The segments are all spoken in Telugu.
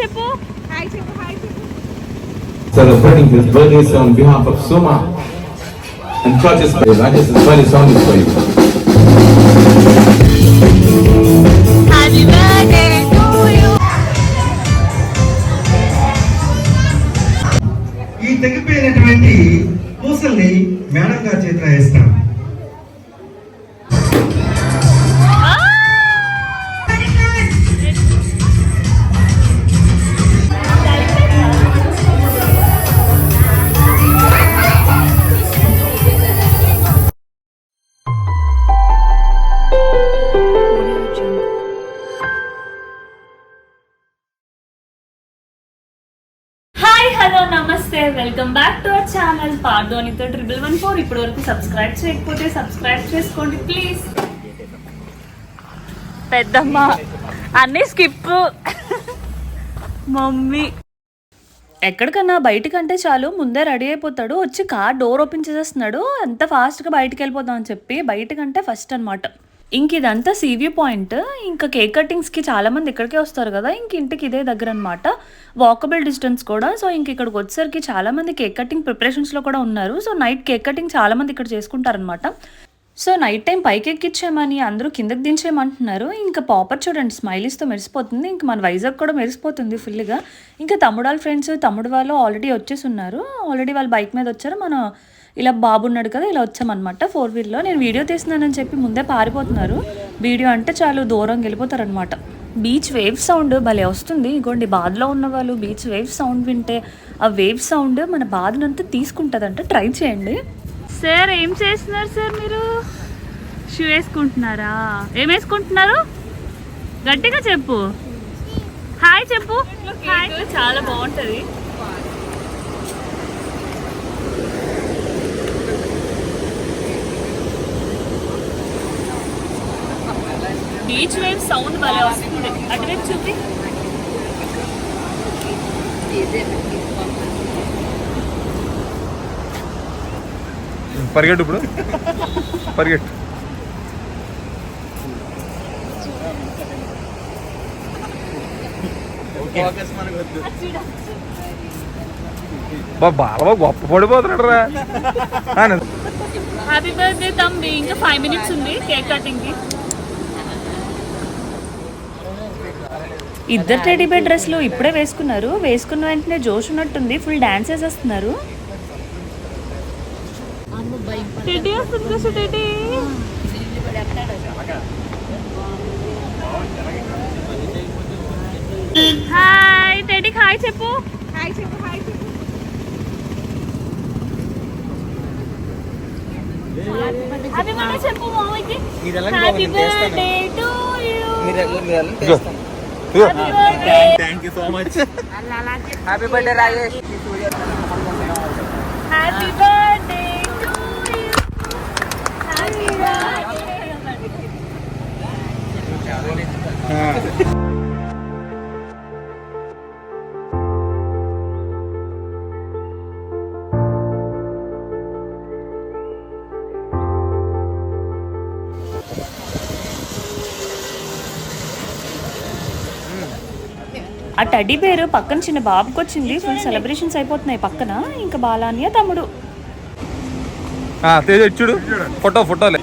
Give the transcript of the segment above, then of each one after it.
చెప్పు హాయ్ చెప్పు హాయ్ చెప్పు. Celebrating his birthday on behalf of Suma and Church's birthday. Rajesh, this birthday song is for you. Happy birthday to you. ఈ తెగిపోయినటువంటి పూసల్ని మేడం గారి చేతిలో వేస్తాం. హలో నమస్తే, welcome back to our channel పార్దోనితో 1114. ఇప్పటి వరకు సబ్స్క్రైబ్ చేయకపోతే సబ్స్క్రైబ్ చేసుకోండి ప్లీజ్. పెద్దమ్మ అన్నీ స్కిప్. మమ్మీ ఎక్కడికన్నా బయటకంటే చాలు ముందే రెడీ అయిపోతాడు, వచ్చి కార్ డోర్ ఓపెన్ చేసేస్తున్నాడు. అంత ఫాస్ట్గా బయటకు వెళ్ళిపోతాం అని చెప్పి బయటకంటే ఫస్ట్ అనమాట. ఇంక ఇదంతా సీవ్యూ పాయింట్. ఇంకా కేక్ కటింగ్స్కి చాలామంది ఇక్కడికే వస్తారు కదా, ఇంక ఇంటికి ఇదే దగ్గర అనమాట, వాకబుల్ డిస్టెన్స్ కూడా. సో ఇంక ఇక్కడికి వచ్చేసరికి చాలామంది కేక్ కటింగ్ ప్రిపరేషన్స్లో కూడా ఉన్నారు. సో నైట్ కేక్ కటింగ్ చాలామంది ఇక్కడ చేసుకుంటారనమాట. సో నైట్ టైం పైకి ఎక్కించేయమని అందరూ కిందకి దించేయమంటున్నారు. ఇంకా పాపర్ చూడండి స్మైలీస్తో మెరిసిపోతుంది. ఇంకా మన వైజాగ్ కూడా మెరిసిపోతుంది ఫుల్గా. ఇంకా తమ్ముడు వాళ్ళ ఫ్రెండ్స్, తమ్ముడు వాళ్ళు ఆల్రెడీ వచ్చేసి ఉన్నారు. ఆల్రెడీ వాళ్ళు బైక్ మీద వచ్చారు. మనం ఇలా బాబు ఉన్నాడు కదా, ఇలా వచ్చామన్నమాట 4-wheeler. నేను వీడియో తీస్తున్నానని చెప్పి ముందే పారిపోతున్నారు. వీడియో అంటే చాలు దూరంగా వెళ్ళిపోతారనమాట. బీచ్ వేవ్ సౌండ్ భలే వస్తుంది. ఇగోండి బాధలో ఉన్న వాళ్ళు బీచ్ వేవ్ సౌండ్ వింటే ఆ వేవ్ సౌండ్ మన బాధనంతా తీసుకుంటుందంట. ట్రై చేయండి. సార్ ఏం చేస్తున్నారు సార్ మీరు? షూ వేసుకుంటున్నారా? ఏం వేసుకుంటున్నారు? గట్టిగా చెప్పు. హాయ్ చెప్పు. హాయ్. చాలా బాగుంటుంది. బీచ్ వేవ్ సౌండ్ భలే వస్తుంది. అటువైపు చూపి. పరిగెట్టు, ఇప్పుడు పరిగెట్టు. బాగా గొప్ప పడిపోతున్నాడు రా. హ్యాపీ బర్త్డే తమ్మి. ఇంకా 5 minutes ఉంది కేక్ కటింగ్ కి. ఇద్దరు టెడ్డీ బేర్ డ్రెస్లు ఇప్పుడే వేసుకున్నారు. వేసుకున్న వెంటనే జోష్ ఉన్నట్టుంది, ఫుల్ డాన్స్ వేసేస్తున్నారు. హాయ్ టెడ్డీ, హాయ్ చెప్పు. హాయ్ చెప్పు. హాయ్ చెప్పు. హ్యాపీ బర్త్డే చెప్పు మామయ్యకి. Happy birthday to you. Thank you so much. Happy birthday Rajesh. Happy birthday to you. Happy birthday. ఆ టెడ్డీ బేర్ పక్కన చిన్న బాబుకి వచ్చింది. ఫుల్ సెలబ్రేషన్స్ అయిపోతున్నాయి పక్కన. ఇంకా బాలాన్య తమ్ముడు చూడు ఫోటోలే.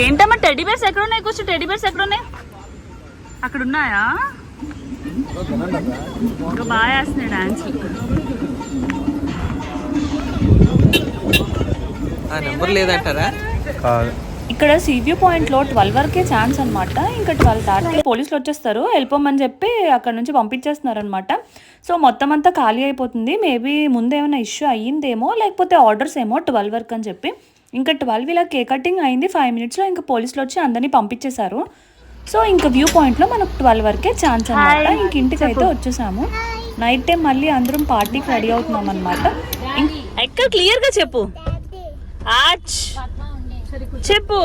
ఏంటమ్మా టెడ్డీ బేర్స్ ఎక్కడ ఉన్నాయి? కూర్చో. టెడ్డీ బేర్స్ ఎక్కడ ఉన్నాయి? అక్కడ ఉన్నాయా? ఇంకా బాగా వేస్తున్నాయి డాన్స్. నెంబర్ లేదంటారా? ఇక్కడ సీవ్యూ పాయింట్లో 12 వరకే ఛాన్స్ అనమాట. ఇంకా 12 దాటి పోలీసులు వచ్చేస్తారు, వెళ్ళిపోమని చెప్పి అక్కడ నుంచి పంపించేస్తున్నారు అనమాట. సో మొత్తం అంతా ఖాళీ అయిపోతుంది. మేబీ ముందేమైనా ఇష్యూ అయ్యిందేమో, లేకపోతే ఆర్డర్స్ ఏమో 12 వరకు అని చెప్పి. ఇంకా 12 ఇలా కేక్ కటింగ్ అయింది. 5 minutesలో ఇంకా పోలీసులు వచ్చి అందరినీ పంపించేశారు. సో ఇంకా వ్యూ పాయింట్లో మనకు 12 వరకే ఛాన్స్ అనమాట. ఇంక ఇంటికి అయితే వచ్చేసాము. నైట్ టైం మళ్ళీ అందరం పార్టీకి రెడీ అవుతున్నాం అనమాట. ఎక్కడ క్లియర్గా చెప్పు. చెప్పు.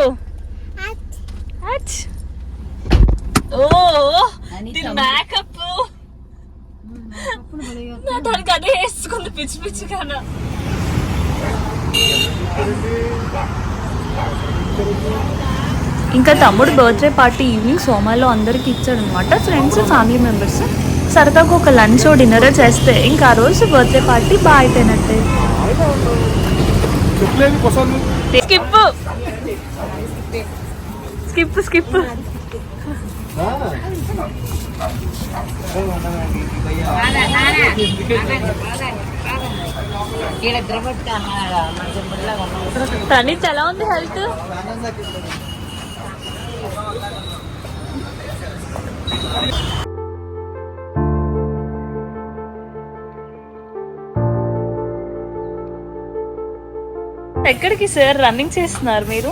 ఓ మేకప్ దానికి అదే వేసుకుంది పిచ్చి పిచ్చిగా. ఇంకా తమ్ముడు బర్త్డే పార్టీ ఈవినింగ్ సోమాలో అందరికి ఇచ్చాడు అనమాట. ఫ్రెండ్స్ ఫ్యామిలీ మెంబర్స్ సరదాగా ఒక లంచ్ డిన్నర్ చేస్తే ఇంకా ఆ రోజు బర్త్డే పార్టీ బాగా అయిపోయినట్టే. Skip skip skip. ప్రణీత్ ఎలా ఉంది హెల్త్? ఎక్కడికి సార్ రన్నింగ్ చేస్తున్నారు మీరు?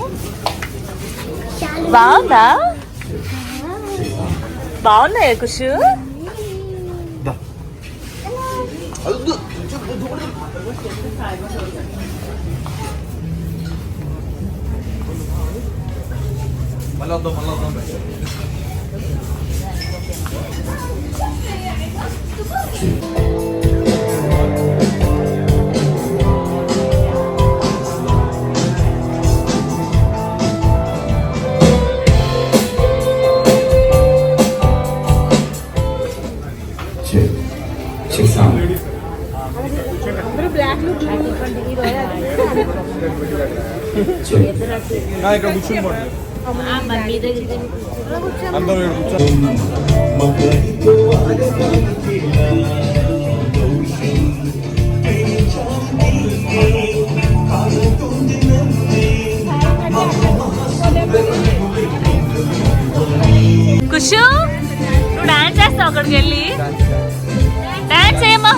బాగుందా? బాగుందా కుషు? Check sound. ఇక్కడ కూర్చుని అందరూ కుషు నువ్వు డాన్స్ చేస్తావు అక్కడికి వెళ్ళి? డాన్స్ చేయమ్మా.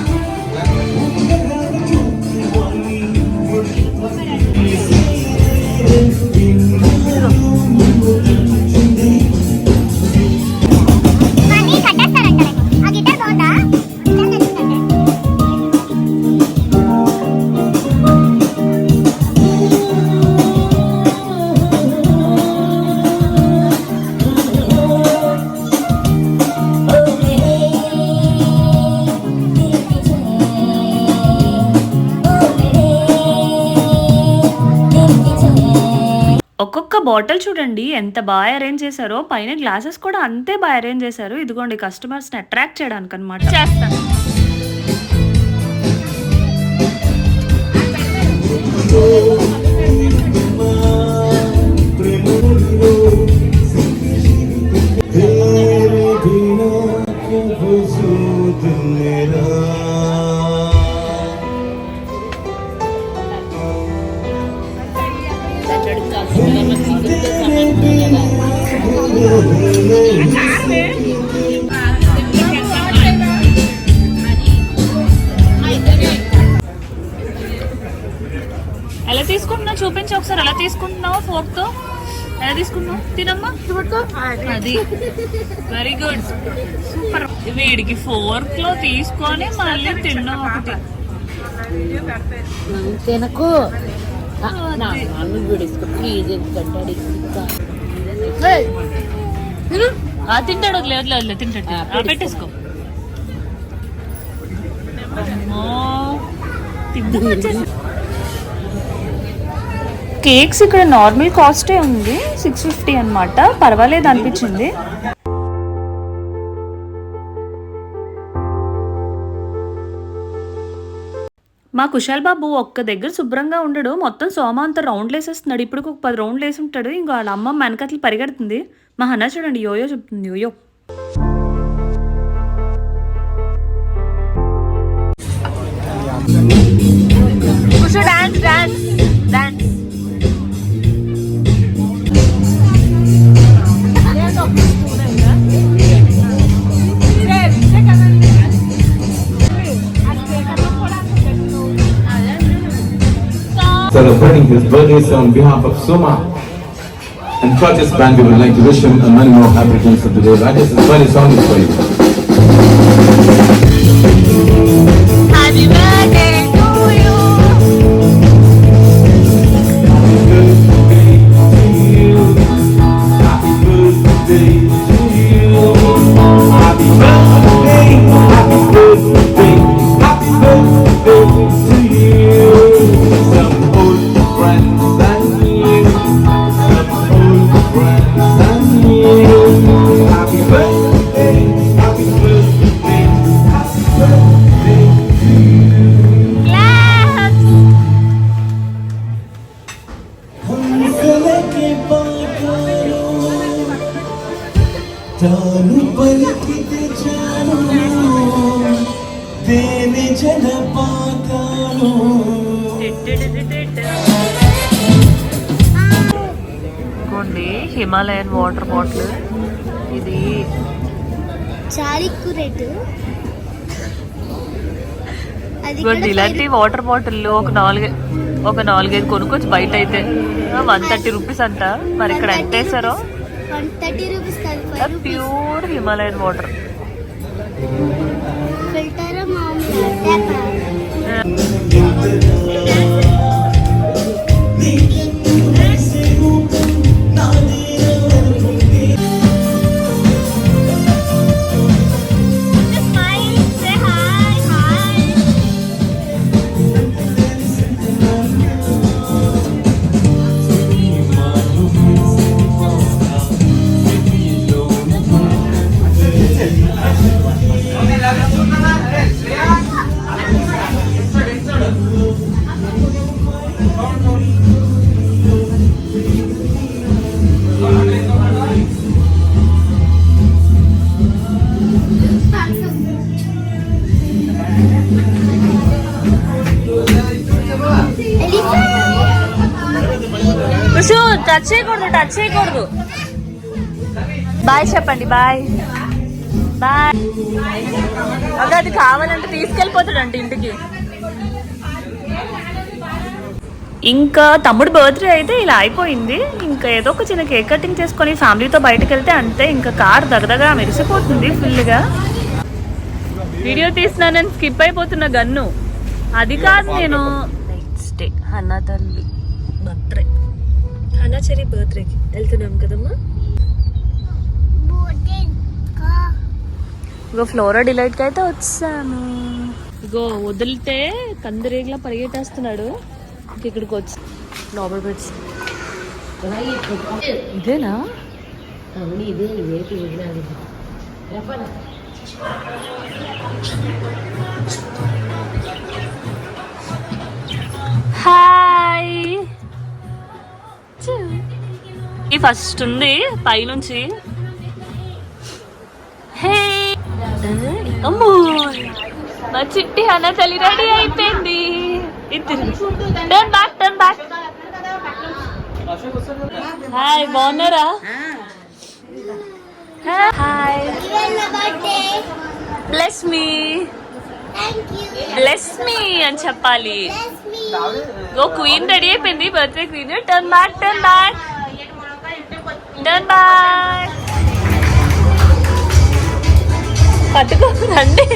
ఒక్కొక్క బాటిల్ చూడండి ఎంత బాగా అరేంజ్ చేశారో. పైన గ్లాసెస్ కూడా అంతే బాగా అరేంజ్ చేశారు. ఇదిగోండి కస్టమర్స్ ని అట్రాక్ట్ చేయడానికి అనమాట. చేస్తాను. ఎలా తీసుకుంటున్నావు చూపించి ఒకసారి. ఎలా తీసుకుంటున్నావు? ఫోర్క్ తో ఎలా తీసుకుంటున్నావు? తినమ్మా. అది వెరీ గుడ్ సూపర్. వీడికి ఫోర్క్ లో తీసుకొని మళ్ళీ తిన్నా ఒకటి. తినకు తింటాడు. లేదు లేదు తింటాడు. పెట్టేసుకో. కేక్స్ ఇక్కడ నార్మల్ కాస్టే ఉంది, 650 అనమాట. పర్వాలేదు అనిపించింది. మా కుశాల్ బాబు ఒక్క దగ్గర శుభ్రంగా ఉండడు. మొత్తం సోమ అంతా రౌండ్లు వేసేస్తున్నాడు. ఇప్పుడు ఒక 10 రౌండ్లు వేసి ఉంటాడు. ఇంకా వాళ్ళ అమ్మ వెనకట్లు పరిగెడుతుంది. మా హన్నా చూడండి యోయో చెప్తుంది. యోయో dance dance dance. Celebrating his birthday on behalf of Soma and Churches Band, we would like to wish him many more happy returns of the day. Rajesh, this birthday song is for you. Happy birthday to you. Happy birthday to you. Happy birthday, happy birthday, happy birthday to you. Some old friends and తాను పలికితే చాలు దేని జలపాతాలు. ఇదిగోండి హిమాలయన్ వాటర్ బాటిల్. ఇది చాలా ఎక్కువ రేటు. ఇదిగోండి ఇలాంటి వాటర్ బాటిల్ ఒక నాలుగైదు కొనుక్కోవచ్చు బయట అయితే. 130 రూపీస్ అంట. మరి ఇక్కడ ఎంత వేసారో. 130 రూపీస్ కాదు, ప్యూర్ హిమాలయన్ వాటర్. ఫిల్టర్ మామూలు టచ్ చేయకూడదు. బాయ్ చెప్పండి. బాయ్. అది కావాలంటే తీసుకెళ్ళిపోతాడంట ఇంటికి. ఇంకా తమ్ముడు బర్త్డే అయితే ఇలా అయిపోయింది. ఇంకా ఏదో ఒక చిన్న కేక్ కటింగ్ చేసుకొని ఫ్యామిలీతో బయటకు వెళ్తే అంతే. ఇంకా కార్ దగదగా మెరిసిపోతుంది ఫుల్గా. వీడియో తీస్తున్నానని స్కిప్ అయిపోతున్న గన్ను అది కాదు. నేను నెక్స్ట్ డే అన్నా తల్లి బర్త్డే, అన్నా చెరి బర్త్డేకి వెళ్తున్నాం కదమ్మా. ఇగో ఫ్లోరా డిలైట్కి అయితే వచ్చాను. ఇగో వదిలితే కందిరేగిలా పరిగెట్టేస్తున్నాడు. ఇక్కడికి వచ్చి లోపల పెట్టి ఇదేనా హాయ్. ఈ ఫస్ట్ ఉంది పైనుంచి. హే అమ్మో మా చిట్టి అన్న తల్లి రెడీ అయిపోయింది. Turn back. హాయ్ బాగున్నారా? హాయ్. బ్లెస్ మీ అని చెప్పాలి. ఓ క్వీన్ రెడీ అయిపోయింది, బర్త్డే క్వీన్. Turn back. పట్టుకో రండి.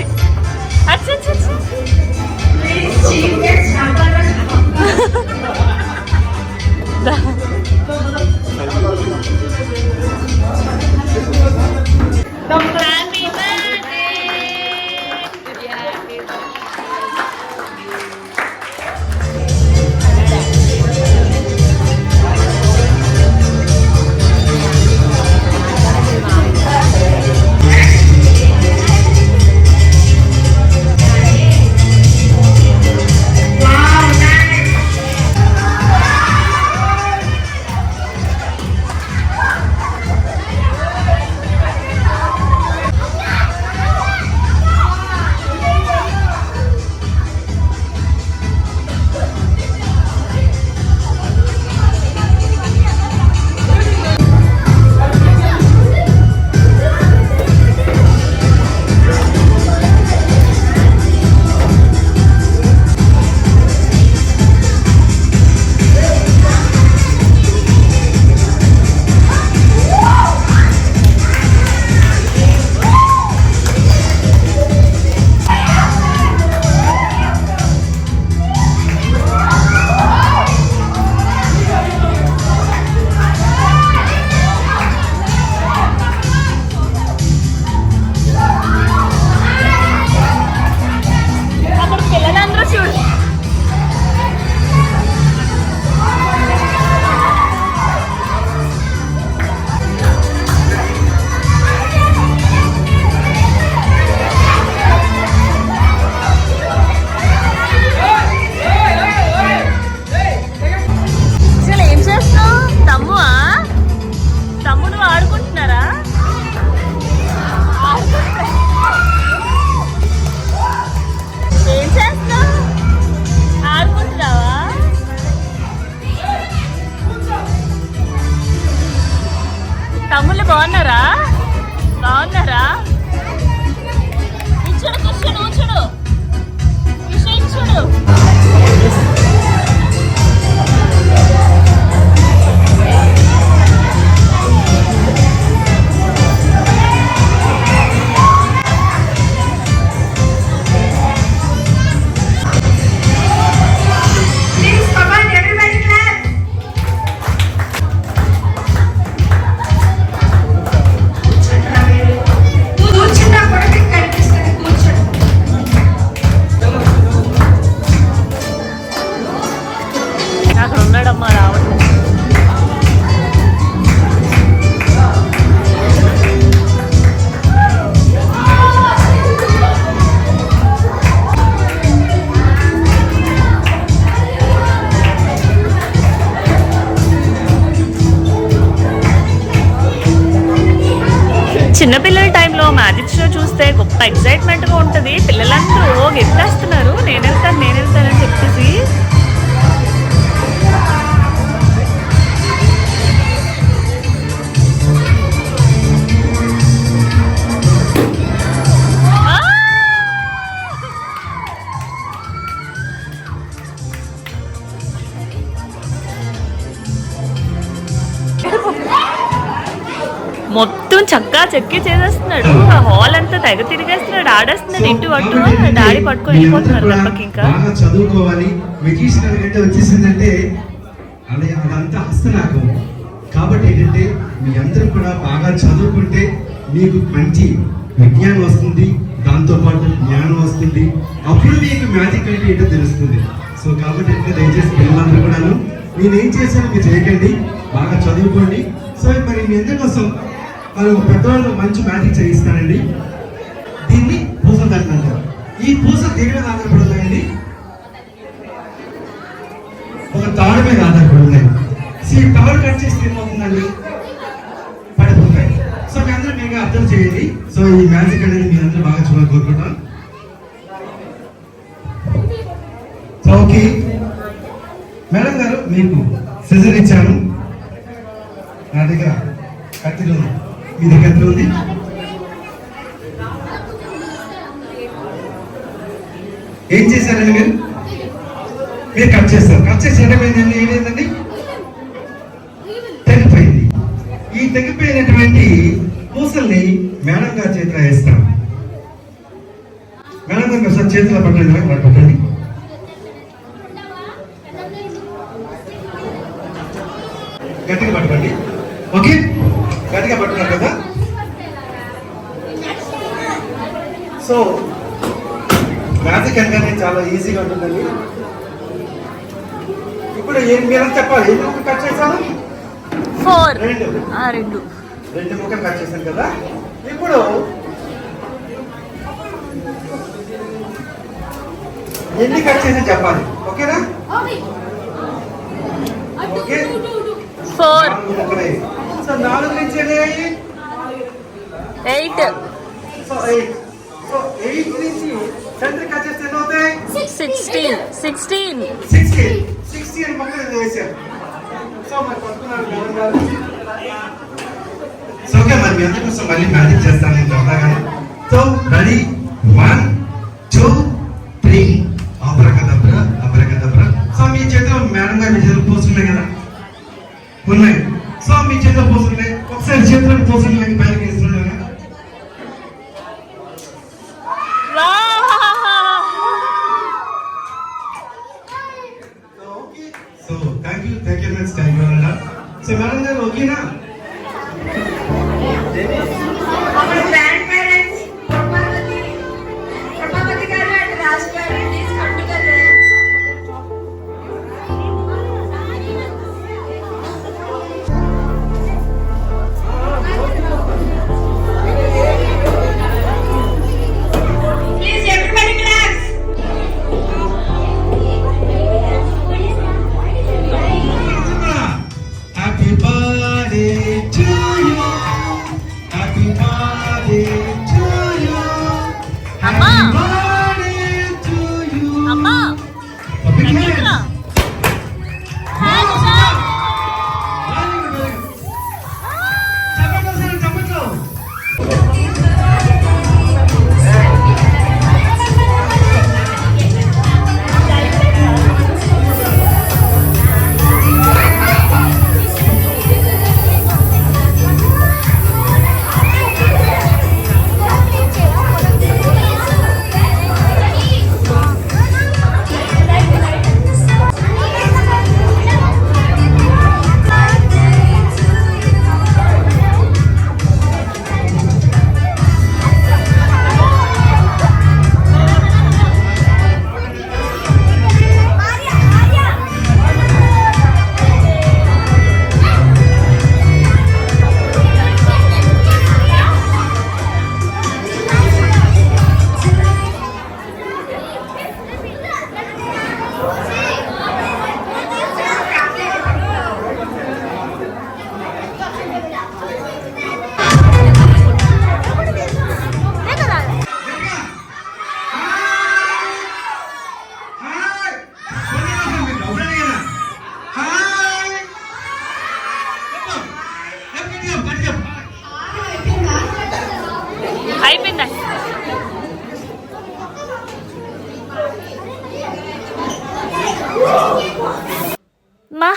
బాగున్నారా? బాగున్నారా? ఇచ్చుడు కిషుడు ఊచుడు కిషు ఇచ్చుడు. అక్కడ ఉన్నాడమ్మా రావట్లేదు. చిన్నపిల్లల టైంలో మ్యాజిక్ షో చూస్తే గొప్ప ఎక్సైట్మెంట్గా ఉంటుంది. పిల్లలందరూ గెట్టేస్తున్నారు నేను వెళ్తానని చెప్పేసి. మొత్తం చక్కా చెక్కి చేసేస్తున్నాడు. ఆ హాల్ అంతా తెగ తిరిగేస్తున్నాడు, ఆడేస్తున్నాడు ఇంటి పట్టు. డాడీ పట్టుకొని వెళ్ళిపోతున్నారు దెబ్బకి. ఇంకా బాగా చదువుకోవాలి. మెజిషియన్ అంటే వచ్చేసిందంటే అదంతా హస్తనాకం. కాబట్టి ఏంటంటే మీ అందరూ కూడా బాగా చదువుకుంటే మీకు మంచి విజ్ఞానం వస్తుంది, దాంతో పాటు జ్ఞానం వస్తుంది. అప్పుడు మీకు మ్యాజిక్ అంటే ఏంటో తెలుస్తుంది. సో కాబట్టి అంటే దయచేసి పిల్లలందరూ కూడాను నేనేం చేశాను మీరు చేయకండి, బాగా చదువుకోండి. సో మరి మీ అందరి కోసం వాళ్ళు పెద్దవాళ్ళు మంచి మ్యాజిక్ చేయిస్తారండి. దీన్ని పూసదండ అంటారు. ఈ పూస దేని మీద ఆధారపడి ఉన్నాయండి? ఒక తాడు మీద ఆధారపడి ఉన్నాయి. సో ఈ తాడు కట్ చేస్తే ఏమవుతుందండి? పడిపోతాయి. సో మీ అందరూ మీకు అర్థం చేయండి. సో ఈ మ్యాజిక్ అనేది మీ అందరూ బాగా చూడాలి కోరుకుంటాం. సో ఓకే మేడం గారు, మీకు సిజర్ ఇచ్చాను. నా దగ్గర కత్తిరి ఉంది, మీ దగ్గర కత్తిరి ఉంది. ఏం చేశారండి మీరు కట్ చేస్తారు. కట్ చేసి ఏమైందండి? తెగిపోయింది. ఈ తెగిపోయినటువంటి పూసల్ని మేడం గారి చేతిలో వేస్తాం. మేడం గారు ఒకసారి చేతిలో పట్టండి, పట్టండి. గట్టిగా పట్టుకోండి. ఓకే, గట్టిగా పట్టుకున్నారు కదా. సో మ్యాజిక్ అనగానే చాలా ఈజీగా ఉంటుందండి. ఇప్పుడు మీరు చెప్పాలి, ఎన్ని ముక్కలు కట్ చేశాను? 4 రెండు ముక్కలు కట్ చేశాను కదా. ఇప్పుడు ఎన్ని కట్ చేసి చెప్పాలి. ఓకేనా? ఓకే, 4 సో 4 నుంచి 8 సో 8. సో 8 నుంచి సెంటర్ కట్ చేస్తే ఎన్ని అవుతాయి? 16 మొక్కలు వేసారు. సో మరి పట్టుకున్నారు మేడం గారు. సో ఓకే, మరి మీ అందరి కోసం మళ్ళీ మ్యాజిక్ చేస్తాను నేను త్వరగానే. So ready, 1 2 3 abracadabra abracadabra. So మీ చేతిలో మేడం గారు మీ చేతిలో పోస్తున్నాయి కదా, ఉన్నాయి. సో మీ చేతిలో పోస్తున్నాయి. ఒకసారి చేతిలో పోస్తున్నాయి పైకి వేస్తున్నాయి. So thank you much. Thank you అన్న. సో మేడం గారు ఓకేనా? Happy birthday to you. Happy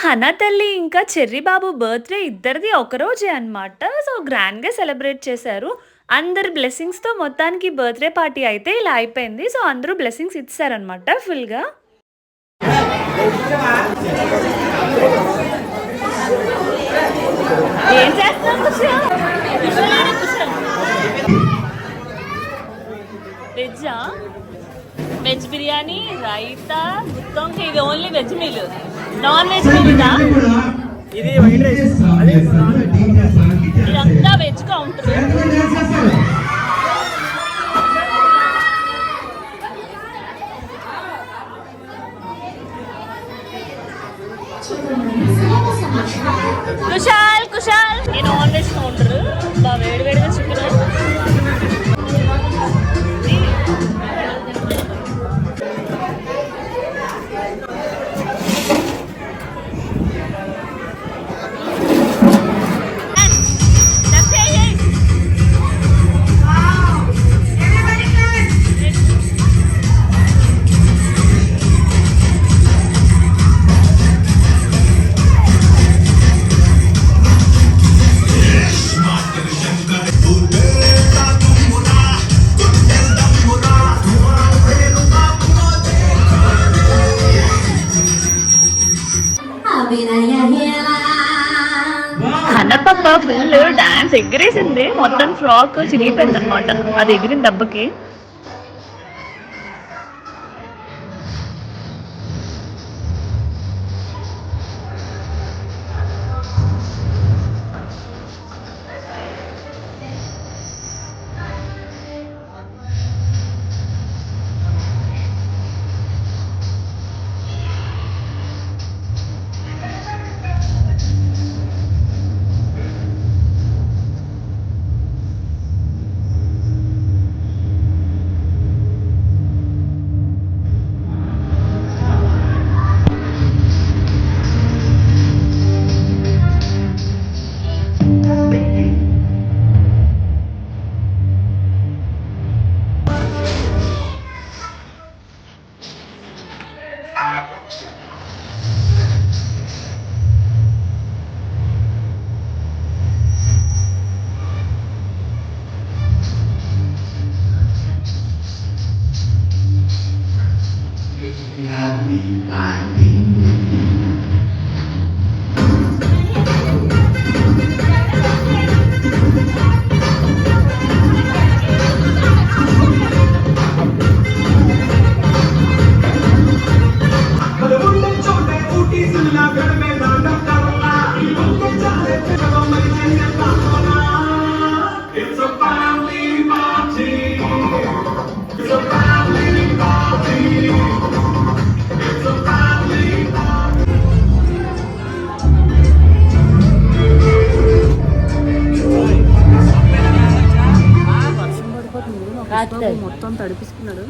హనా తల్లి ఇంకా చెర్రీ బాబు బర్త్డే ఇద్దరిది ఒకరోజే అన్నమాట. సో గ్రాండ్గా సెలబ్రేట్ చేశారు. అందరి బ్లెస్సింగ్స్తో మొత్తానికి బర్త్డే పార్టీ అయితే ఇలా అయిపోయింది. సో అందరూ బ్లెస్సింగ్స్ ఇచ్చారనమాట ఫుల్గా. ఏం చేస్తున్నావు? వెజ్జా? వెజ్ బిర్యానీ, రైతా, మొత్తం ఇది only veg meal. Non veg meal ఇది వైట్ రైస్ ఇదంతా వెజ్ కౌంటర్. కుశాల్ కుశాల్ ఈ నాన్ వెజ్ కౌంటర్ బాగా వేడివేడిగా చికెన్. కన్నప్ప ఫుల్ డాన్స్ ఎగిరేసింది. మొత్తం ఫ్రాక్ చిరిగిపోయింది అనమాట. అది ఎగిరిన దెబ్బకి. మొత్తం తడిపిస్తున్నాడు.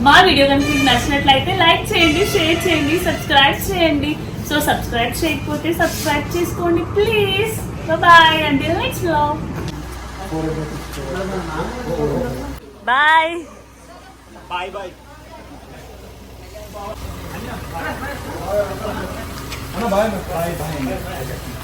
మా వీడియో కనుక మీకు నచ్చినట్లయితే లైక్ చేయండి, షేర్ చేయండి, సబ్స్క్రైబ్ చేయండి. సో సబ్స్క్రైబ్ చేయకపోతే సబ్స్క్రైబ్ చేసుకోండి please. Bye until next vlog. Bye bye bye అన్న బాయ్ బాయ్ బాయ్.